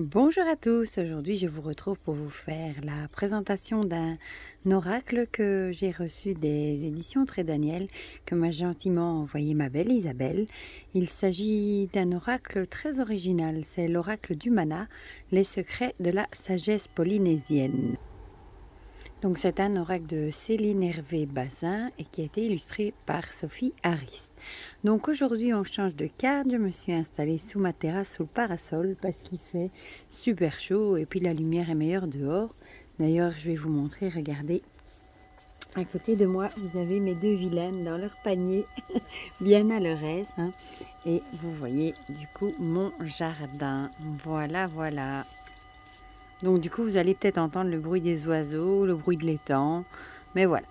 Bonjour à tous, aujourd'hui je vous retrouve pour vous faire la présentation d'un oracle que j'ai reçu des éditions Très Daniel, que m'a gentiment envoyé ma belle Isabelle. Il s'agit d'un oracle très original, c'est l'oracle du mana, les secrets de la sagesse polynésienne. Donc c'est un oracle de Céline Hervé Bazin et qui a été illustré par Sophie Harris. Donc aujourd'hui on change de carte, je me suis installée sous ma terrasse sous le parasol parce qu'il fait super chaud et puis la lumière est meilleure dehors. D'ailleurs je vais vous montrer, regardez, à côté de moi vous avez mes deux vilaines dans leur panier, bien à leur aise, hein. Et vous voyez du coup mon jardin, voilà. Donc du coup, vous allez peut-être entendre le bruit des oiseaux, le bruit de l'étang, mais voilà.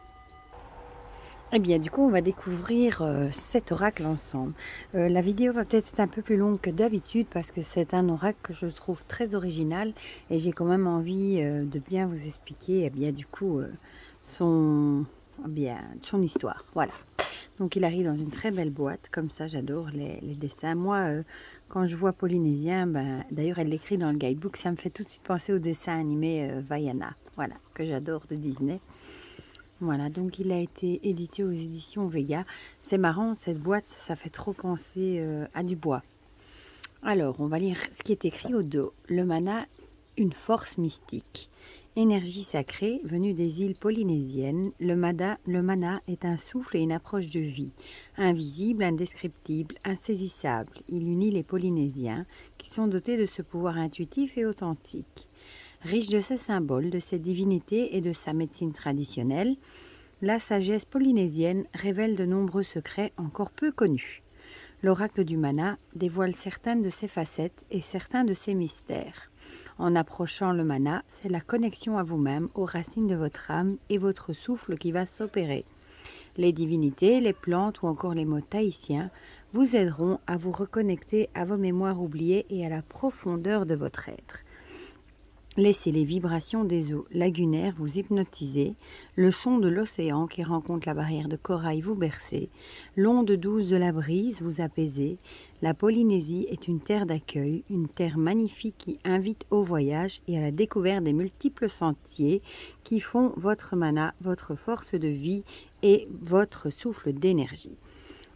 Eh bien, du coup, on va découvrir cet oracle ensemble. La vidéo va peut-être être un peu plus longue que d'habitude parce que c'est un oracle que je trouve très original et j'ai quand même envie de bien vous expliquer, eh bien, du coup, son histoire. Voilà. Donc, il arrive dans une très belle boîte, comme ça, j'adore les dessins. Moi, quand je vois polynésien, d'ailleurs, elle l'écrit dans le guidebook, ça me fait tout de suite penser au dessin animé Vaiana, voilà, que j'adore de Disney. Voilà, donc il a été édité aux éditions Vega. C'est marrant, cette boîte, ça fait trop penser à du bois. Alors, on va lire ce qui est écrit au dos. Le mana, une force mystique. Énergie sacrée venue des îles polynésiennes, le mana est un souffle et une approche de vie, invisible, indescriptible, insaisissable. Il unit les Polynésiens qui sont dotés de ce pouvoir intuitif et authentique. Riche de ses symboles, de ses divinités et de sa médecine traditionnelle, la sagesse polynésienne révèle de nombreux secrets encore peu connus. L'oracle du mana dévoile certaines de ses facettes et certains de ses mystères. En approchant le mana, c'est la connexion à vous-même, aux racines de votre âme et votre souffle qui va s'opérer. Les divinités, les plantes ou encore les mots tahitiens vous aideront à vous reconnecter à vos mémoires oubliées et à la profondeur de votre être. Laissez les vibrations des eaux lagunaires vous hypnotiser, le son de l'océan qui rencontre la barrière de corail vous bercer, l'onde douce de la brise vous apaiser. La Polynésie est une terre d'accueil, une terre magnifique qui invite au voyage et à la découverte des multiples sentiers qui font votre mana, votre force de vie et votre souffle d'énergie.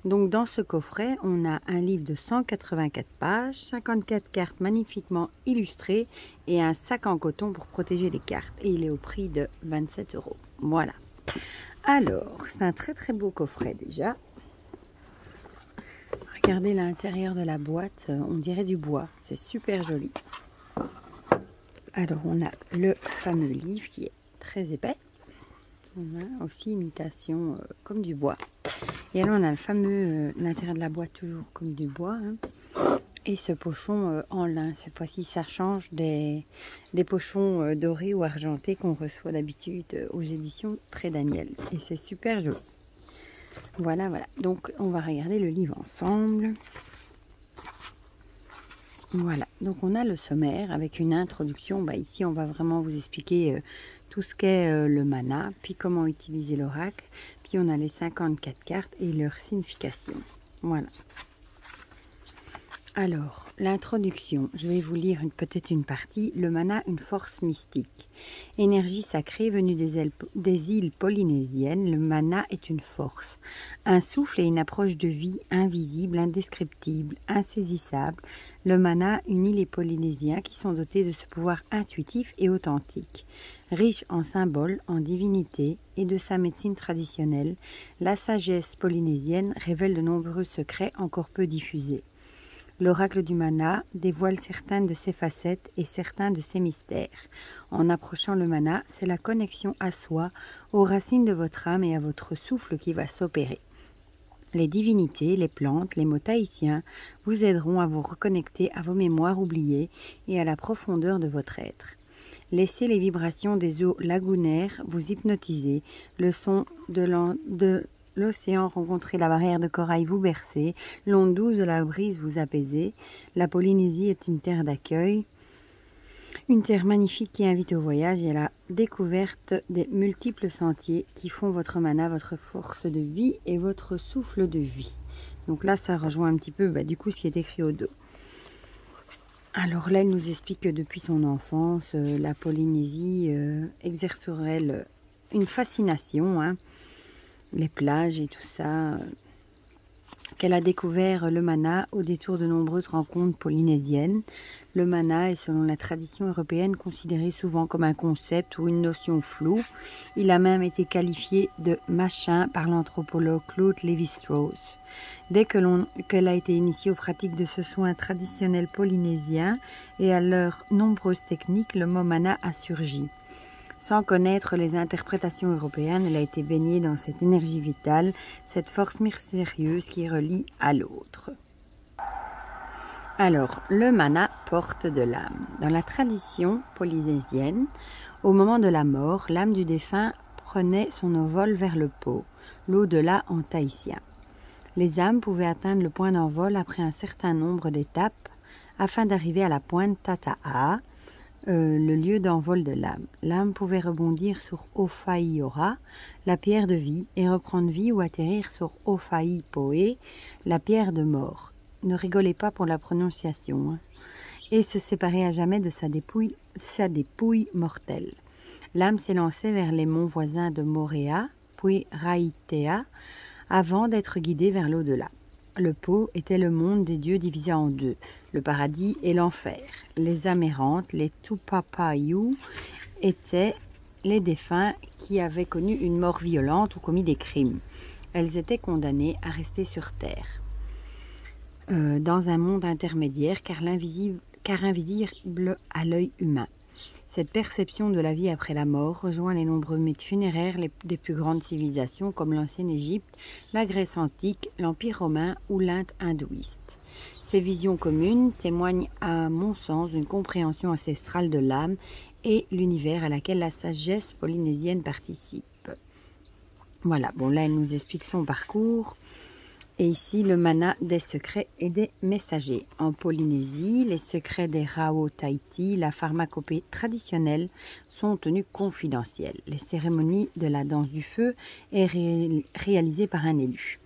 Donc dans ce coffret, on a un livre de 184 pages, 54 cartes magnifiquement illustrées et un sac en coton pour protéger les cartes. Et il est au prix de 27 €. Voilà. Alors, c'est un très très beau coffret déjà. Regardez l'intérieur de la boîte, on dirait du bois. C'est super joli. Alors, on a le fameux livre qui est très épais. On a aussi imitation comme du bois. Et alors on a le fameux, l'intérieur de la boîte toujours comme du bois, hein. Et ce pochon en lin. Cette fois-ci ça change des pochons dorés ou argentés qu'on reçoit d'habitude aux éditions Très Daniel. Et c'est super joli. Voilà. Donc on va regarder le livre ensemble. Voilà, donc on a le sommaire avec une introduction. Ici on va vraiment vous expliquer tout ce qu'est le mana, puis comment utiliser l'oracle, puis on a les 54 cartes et leur signification. Voilà. Alors, l'introduction, je vais vous lire peut-être une partie. Le mana, une force mystique. Énergie sacrée venue des îles polynésiennes, le mana est une force. Un souffle et une approche de vie invisible, indescriptible, insaisissable. Le mana unit les Polynésiens qui sont dotés de ce pouvoir intuitif et authentique. Riche en symboles, en divinités et de sa médecine traditionnelle, la sagesse polynésienne révèle de nombreux secrets encore peu diffusés. L'oracle du mana dévoile certaines de ses facettes et certains de ses mystères. En approchant le mana, c'est la connexion à soi, aux racines de votre âme et à votre souffle qui va s'opérer. Les divinités, les plantes, les mots tahitiens vous aideront à vous reconnecter à vos mémoires oubliées et à la profondeur de votre être. Laissez les vibrations des eaux lagunaires vous hypnotiser, le son de l'océan rencontrer la barrière de corail vous bercer, l'onde douce de la brise vous apaiser. La Polynésie est une terre d'accueil, une terre magnifique qui invite au voyage et à la découverte des multiples sentiers qui font votre mana, votre force de vie et votre souffle de vie. Donc là, ça rejoint un petit peu du coup ce qui est écrit au dos. Alors là, elle nous explique que depuis son enfance, la Polynésie exerce sur elle une fascination, hein, les plages et tout ça, qu'elle a découvert le mana au détour de nombreuses rencontres polynésiennes. Le mana est, selon la tradition européenne, considéré souvent comme un concept ou une notion floue. Il a même été qualifié de machin par l'anthropologue Claude Lévi-Strauss. Dès qu'elle a été initiée aux pratiques de ce soin traditionnel polynésien et à leurs nombreuses techniques, le mot mana a surgi. Sans connaître les interprétations européennes, elle a été baignée dans cette énergie vitale, cette force mystérieuse qui relie à l'autre. Alors, le mana porte de l'âme. Dans la tradition polynésienne, au moment de la mort, l'âme du défunt prenait son envol vers le pot, l'au-delà en tahitien. Les âmes pouvaient atteindre le point d'envol après un certain nombre d'étapes afin d'arriver à la pointe Tata'a, le lieu d'envol de l'âme. L'âme pouvait rebondir sur Ofaiora, la pierre de vie, et reprendre vie ou atterrir sur Ofaipoe, la pierre de mort. Ne rigolez pas pour la prononciation, hein. Et se séparer à jamais de sa dépouille mortelle. L'âme s'élançait vers les monts voisins de Morea, puis Raitea, avant d'être guidée vers l'au-delà. Le pot était le monde des dieux divisé en deux, le paradis et l'enfer. Les âmes errantes, les Tupapayu, étaient les défunts qui avaient connu une mort violente ou commis des crimes. Elles étaient condamnées à rester sur terre, dans un monde intermédiaire, car invisible à l'œil humain. Cette perception de la vie après la mort rejoint les nombreux mythes funéraires des plus grandes civilisations comme l'ancienne Égypte, la Grèce antique, l'Empire romain ou l'Inde hindouiste. Ces visions communes témoignent à mon sens d'une compréhension ancestrale de l'âme et l'univers à laquelle la sagesse polynésienne participe. Voilà, bon là elle nous explique son parcours. Et ici, le mana des secrets et des messagers. En Polynésie, les secrets des Rao Tahiti, la pharmacopée traditionnelle, sont tenus confidentiels. Les cérémonies de la danse du feu est réalisée par un élu.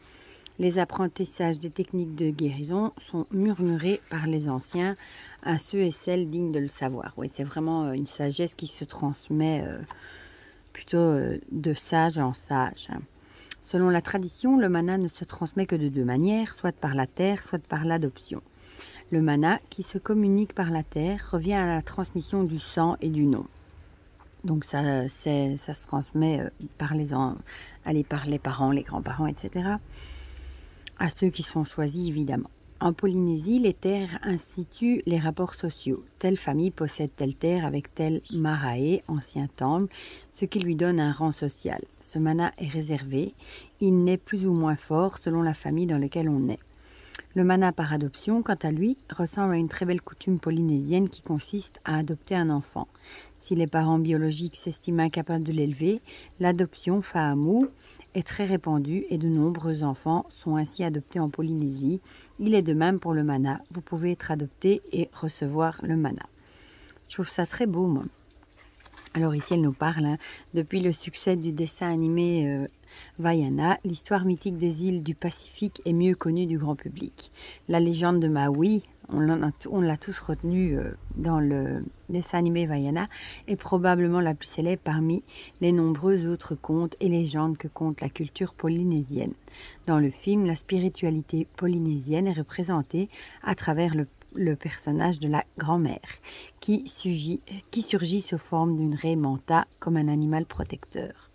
Les apprentissages des techniques de guérison sont murmurés par les anciens à ceux et celles dignes de le savoir. Oui, c'est vraiment une sagesse qui se transmet plutôt de sage en sage. Selon la tradition, le mana ne se transmet que de deux manières, soit par la terre, soit par l'adoption. Le mana, qui se communique par la terre, revient à la transmission du sang et du nom. Donc ça se transmet par les parents, les grands-parents, etc. À ceux qui sont choisis, évidemment. En Polynésie, les terres instituent les rapports sociaux. Telle famille possède telle terre avec tel marae, ancien temple, ce qui lui donne un rang social. Ce mana est réservé, il naît plus ou moins fort selon la famille dans laquelle on est. Le mana par adoption, quant à lui, ressemble à une très belle coutume polynésienne qui consiste à adopter un enfant. Si les parents biologiques s'estiment incapables de l'élever, l'adoption fa'amu est très répandue et de nombreux enfants sont ainsi adoptés en Polynésie. Il est de même pour le mana, vous pouvez être adopté et recevoir le mana. Je trouve ça très beau, moi. Alors ici, elle nous parle, depuis le succès du dessin animé Vaiana, l'histoire mythique des îles du Pacifique est mieux connue du grand public. La légende de Maui, on l'a tous retenue dans le dessin animé Vaiana, est probablement la plus célèbre parmi les nombreux autres contes et légendes que compte la culture polynésienne. Dans le film, la spiritualité polynésienne est représentée à travers le personnage de la grand-mère, qui surgit sous forme d'une raie manta comme un animal protecteur.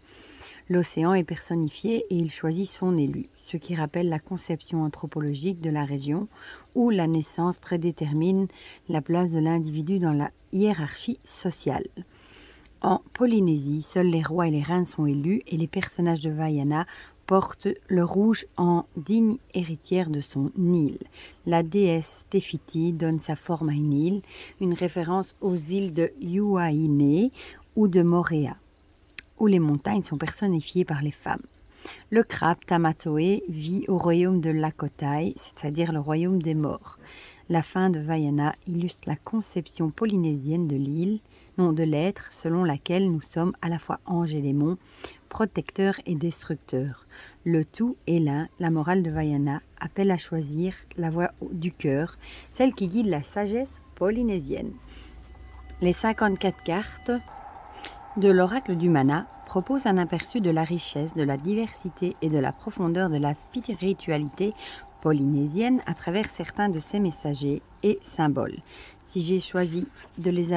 L'océan est personnifié et il choisit son élu, ce qui rappelle la conception anthropologique de la région où la naissance prédétermine la place de l'individu dans la hiérarchie sociale. En Polynésie, seuls les rois et les reines sont élus et les personnages de Vaiana porte le rouge en digne héritière de son île. La déesse Tefiti donne sa forme à une île, une référence aux îles de Yuaine ou de Morea, où les montagnes sont personnifiées par les femmes. Le crabe Tamatoe vit au royaume de Lakotai, c'est-à-dire le royaume des morts. La fin de Vaiana illustre la conception polynésienne de l'île, non de l'être, selon laquelle nous sommes à la fois anges et démons, protecteurs et destructeurs. Le tout est l'un. La morale de Vaiana appelle à choisir la voie du cœur, celle qui guide la sagesse polynésienne. Les 54 cartes de l'oracle du mana proposent un aperçu de la richesse, de la diversité et de la profondeur de la spiritualité polynésienne à travers certains de ses messagers et symboles. Si j'ai choisi de les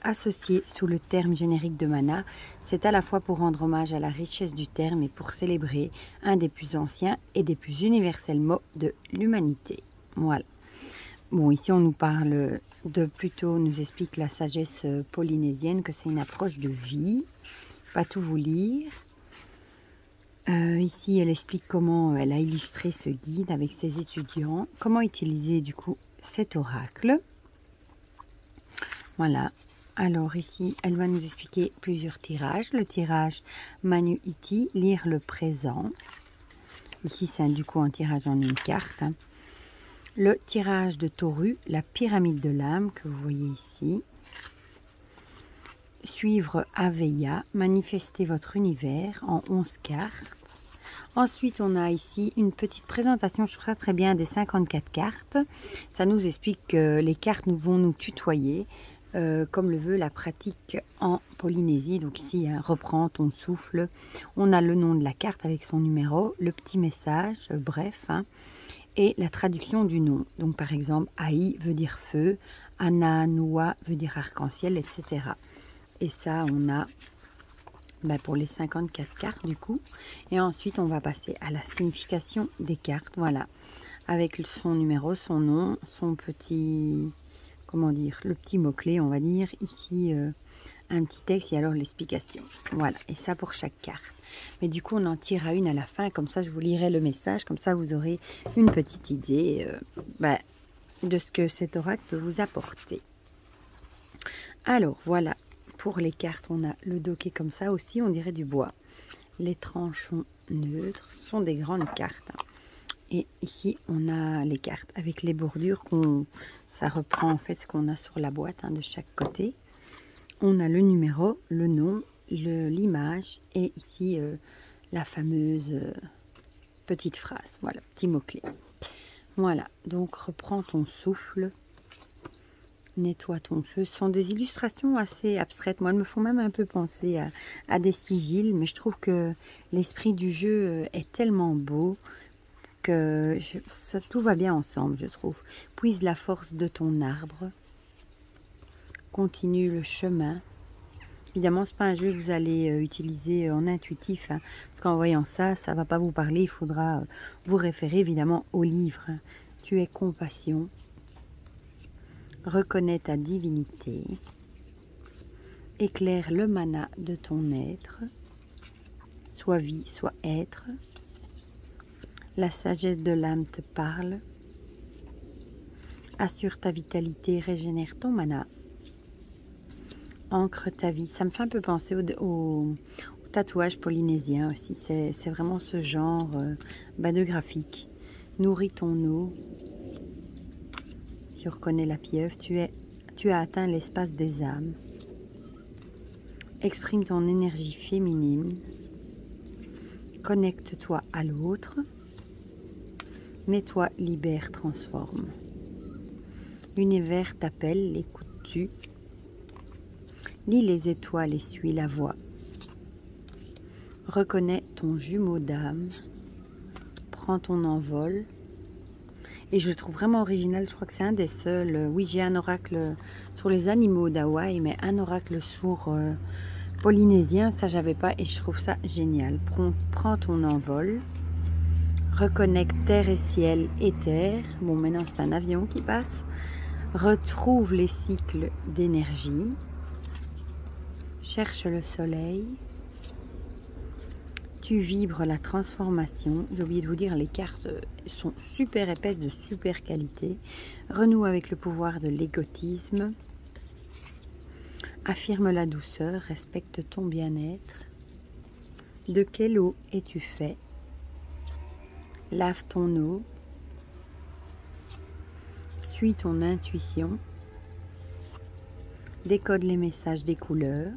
associer sous le terme générique de mana, c'est à la fois pour rendre hommage à la richesse du terme et pour célébrer un des plus anciens et des plus universels mots de l'humanité. Voilà. Bon, ici on nous parle plutôt, nous explique la sagesse polynésienne, que c'est une approche de vie. Pas tout vous lire. Ici, elle explique comment elle a illustré ce guide avec ses étudiants, comment utiliser du coup cet oracle. Voilà. Alors ici, elle va nous expliquer plusieurs tirages. Le tirage Manu Iti, lire le présent. Ici, c'est du coup un tirage en une carte. Le tirage de Toru, la pyramide de l'âme, que vous voyez ici. Suivre Aveya, manifester votre univers en 11 cartes. Ensuite, on a ici une petite présentation, je trouve ça très bien, des 54 cartes. Ça nous explique que les cartes vont nous tutoyer, comme le veut la pratique en Polynésie. Donc ici, hein, reprends ton souffle. On a le nom de la carte avec son numéro, le petit message, bref, hein, et la traduction du nom. Donc par exemple, Aï veut dire feu, Ananua veut dire arc-en-ciel, etc. Et ça, on a pour les 54 cartes du coup. Et ensuite, on va passer à la signification des cartes. Voilà. Avec son numéro, son nom, son petit, comment dire, le petit mot-clé, on va dire. Ici, un petit texte et alors l'explication. Voilà. Et ça pour chaque carte. Mais du coup, on en tirera une à la fin. Comme ça, je vous lirai le message. Comme ça, vous aurez une petite idée de ce que cet oracle peut vous apporter. Alors, voilà. Pour les cartes, on a le dos qui est comme ça aussi, on dirait du bois. Les tranchons neutres sont des grandes cartes. Et ici, on a les cartes avec les bordures. Ça reprend en fait ce qu'on a sur la boîte de chaque côté. On a le numéro, le nom, l'image et ici la fameuse petite phrase. Voilà, petit mot-clé. Voilà, donc reprends ton souffle. Nettoie ton feu. Ce sont des illustrations assez abstraites. Moi, elles me font même un peu penser à des sigils, mais je trouve que l'esprit du jeu est tellement beau que tout va bien ensemble, je trouve. Puise la force de ton arbre. Continue le chemin. Évidemment, ce n'est pas un jeu que vous allez utiliser en intuitif, hein, parce qu'en voyant ça, ça ne va pas vous parler. Il faudra vous référer évidemment au livre. Hein. Tu es compassion. Reconnais ta divinité, éclaire le mana de ton être, soit vie, soit être, la sagesse de l'âme te parle, assure ta vitalité, régénère ton mana, ancre ta vie. Ça me fait un peu penser au tatouage polynésien aussi, c'est vraiment ce genre de graphique. Nourris ton eau. Tu reconnais la pieuvre, tu as atteint l'espace des âmes. Exprime ton énergie féminine. Connecte-toi à l'autre. Nettoie, libère, transforme. L'univers t'appelle, l'écoutes-tu? Lis les étoiles et suis la voix. Reconnais ton jumeau d'âme. Prends ton envol. Et je le trouve vraiment original, je crois que c'est un des seuls. Oui, j'ai un oracle sur les animaux d'Hawaï, mais un oracle sur polynésien, ça j'avais pas et je trouve ça génial. Prends ton envol, reconnecte terre et ciel et terre. Bon, maintenant c'est un avion qui passe. Retrouve les cycles d'énergie. Cherche le soleil. Tu vibres la transformation. J'ai oublié de vous dire, les cartes sont super épaisses, de super qualité. Renoue avec le pouvoir de l'égotisme. Affirme la douceur, respecte ton bien-être. De quelle eau es-tu fait? Lave ton eau. Suis ton intuition. Décode les messages des couleurs.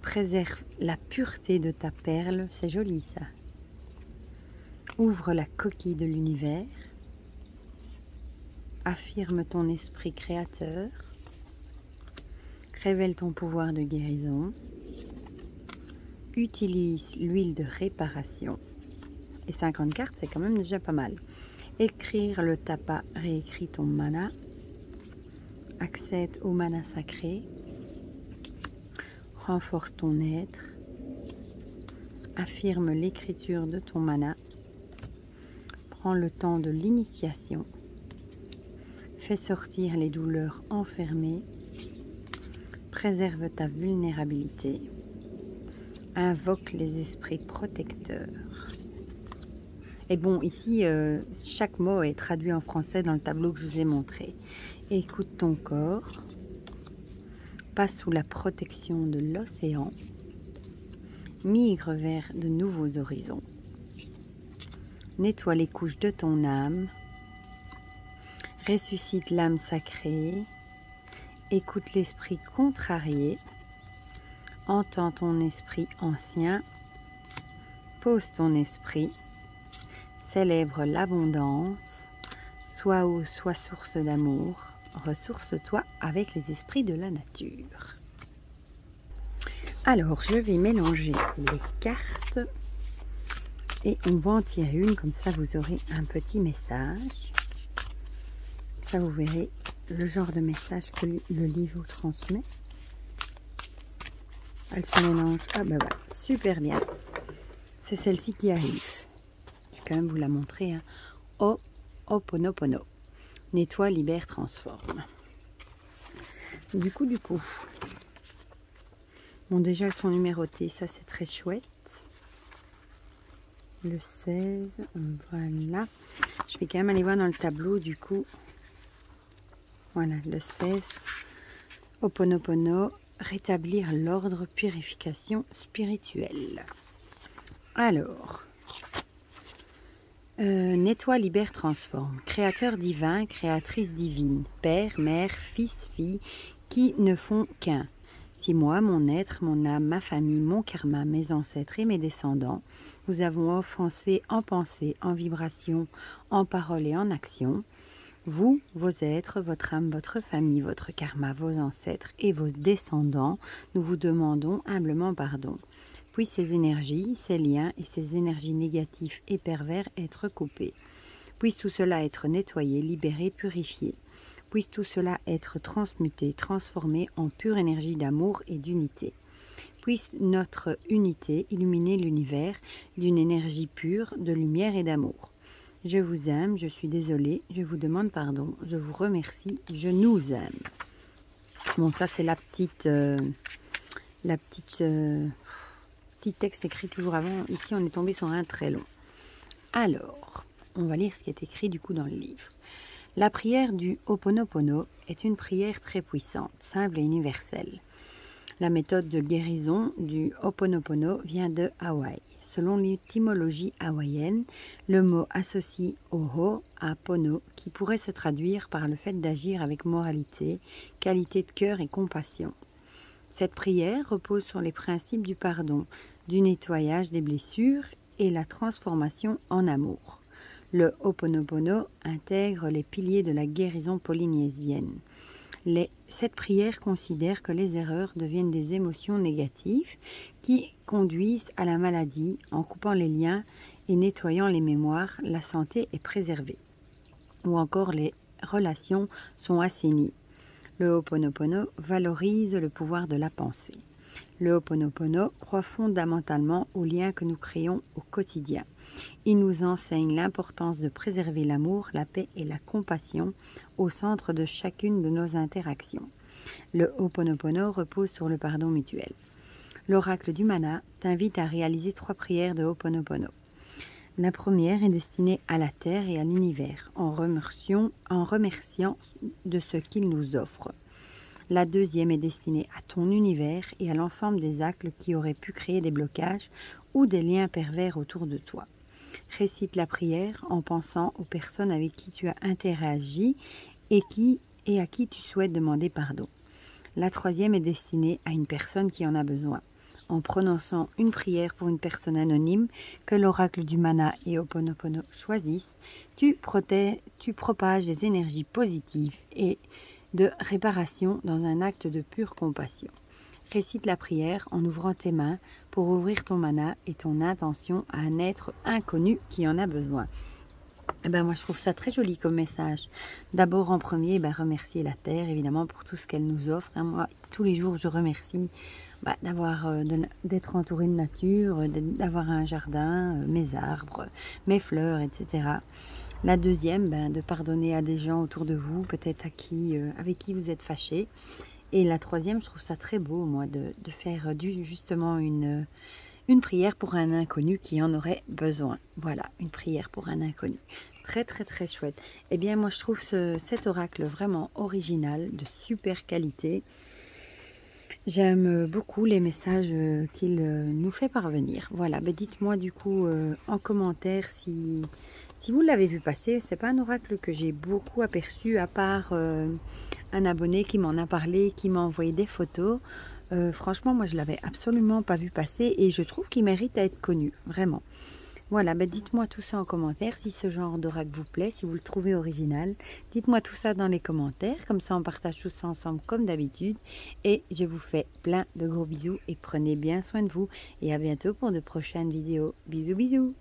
Préserve la pureté de ta perle, c'est joli ça. Ouvre la coquille de l'univers. affirme ton esprit créateur, révèle ton pouvoir de guérison, utilise l'huile de réparation. Et 50 cartes, c'est quand même déjà pas mal. Écrire le tapa réécrit ton mana. Accède au mana sacré. Renforce ton être. Affirme l'écriture de ton mana. Prends le temps de l'initiation. Fais sortir les douleurs enfermées. Préserve ta vulnérabilité. Invoque les esprits protecteurs. Et bon, ici, chaque mot est traduit en français dans le tableau que je vous ai montré. Écoute ton corps. Passe sous la protection de l'océan. Migre vers de nouveaux horizons. Nettoie les couches de ton âme. Ressuscite l'âme sacrée. Écoute l'esprit contrarié. Entends ton esprit ancien. Pose ton esprit. Célèbre l'abondance. Sois eau, sois source d'amour. Ressource-toi avec les esprits de la nature. Alors, je vais mélanger les cartes. Et on va en tirer une, comme ça vous aurez un petit message. Ça, vous verrez le genre de message que le livre vous transmet. Elle se mélange. Ah bah voilà, super bien. C'est celle-ci qui arrive. Je vais quand même vous la montrer. Hein. Ho'oponopono. Nettoie, libère, transforme. Du coup. Bon, déjà, elles sont numérotées. Ça, c'est très chouette. Le 16. Voilà. Je vais quand même aller voir dans le tableau, du coup. Voilà, le 16. Ho'oponopono. Rétablir l'ordre, purification spirituelle. Alors, nettoie, libère, transforme. Créateur divin, créatrice divine, père, mère, fils, fille, qui ne font qu'un. Si moi, mon être, mon âme, ma famille, mon karma, mes ancêtres et mes descendants, vous avons offensé en pensée, en vibration, en parole et en action, vous, vos êtres, votre âme, votre famille, votre karma, vos ancêtres et vos descendants, nous vous demandons humblement pardon. Puissent ces énergies, ces liens et ces énergies négatives et pervers être coupés. Puisse tout cela être nettoyé, libéré, purifié. Puisse tout cela être transmuté, transformé en pure énergie d'amour et d'unité. Puisse notre unité illuminer l'univers d'une énergie pure, de lumière et d'amour. Je vous aime, je suis désolée, je vous demande pardon, je vous remercie, je nous aime. Bon, ça c'est petit texte écrit toujours avant. Ici, on est tombé sur un très long. Alors, on va lire ce qui est écrit du coup dans le livre. La prière du Ho'oponopono est une prière très puissante, simple et universelle. La méthode de guérison du Ho'oponopono vient de Hawaï. Selon l'étymologie hawaïenne, le mot associe Ho à Pono, qui pourrait se traduire par le fait d'agir avec moralité, qualité de cœur et compassion. Cette prière repose sur les principes du pardon, du nettoyage des blessures et la transformation en amour. Le Ho'oponopono intègre les piliers de la guérison polynésienne. Cette prière considère que les erreurs deviennent des émotions négatives qui conduisent à la maladie. En coupant les liens et nettoyant les mémoires, la santé est préservée. Ou encore les relations sont assainies. Le Ho'oponopono valorise le pouvoir de la pensée. Le Ho'oponopono croit fondamentalement aux liens que nous créons au quotidien. Il nous enseigne l'importance de préserver l'amour, la paix et la compassion au centre de chacune de nos interactions. Le Ho'oponopono repose sur le pardon mutuel. L'oracle du mana t'invite à réaliser 3 prières de Ho'oponopono. La première est destinée à la Terre et à l'univers, en remerciant de ce qu'il nous offre. La deuxième est destinée à ton univers et à l'ensemble des actes qui auraient pu créer des blocages ou des liens pervers autour de toi. Récite la prière en pensant aux personnes avec qui tu as interagi et à qui tu souhaites demander pardon. La troisième est destinée à une personne qui en a besoin. en prononçant une prière pour une personne anonyme que l'oracle du mana et Ho'oponopono choisissent, tu propages des énergies positives et de réparation dans un acte de pure compassion. Récite la prière en ouvrant tes mains pour ouvrir ton mana et ton intention à un être inconnu qui en a besoin. Eh ben, moi, je trouve ça très joli comme message. D'abord, en premier, remercier la Terre, évidemment, pour tout ce qu'elle nous offre. Moi, tous les jours, je remercie d'être entourée de nature, d'avoir un jardin, mes arbres, mes fleurs, etc. La deuxième, de pardonner à des gens autour de vous, peut-être avec qui vous êtes fâchés. Et la troisième, je trouve ça très beau, moi, de faire justement une prière pour un inconnu qui en aurait besoin. Voilà, une prière pour un inconnu. Très, très, très chouette. Eh bien, moi, je trouve cet oracle vraiment original, de super qualité. J'aime beaucoup les messages qu'il nous fait parvenir. Voilà, dites-moi du coup en commentaire si vous l'avez vu passer. C'est pas un oracle que j'ai beaucoup aperçu, à part un abonné qui m'en a parlé, qui m'a envoyé des photos. Franchement, moi, je l'avais absolument pas vu passer et je trouve qu'il mérite à être connu, vraiment. Voilà, dites-moi tout ça en commentaire, si ce genre d'oracle vous plaît, si vous le trouvez original. Dites-moi tout ça dans les commentaires, comme ça on partage tout ça ensemble comme d'habitude. Et je vous fais plein de gros bisous et prenez bien soin de vous. Et à bientôt pour de prochaines vidéos. Bisous bisous.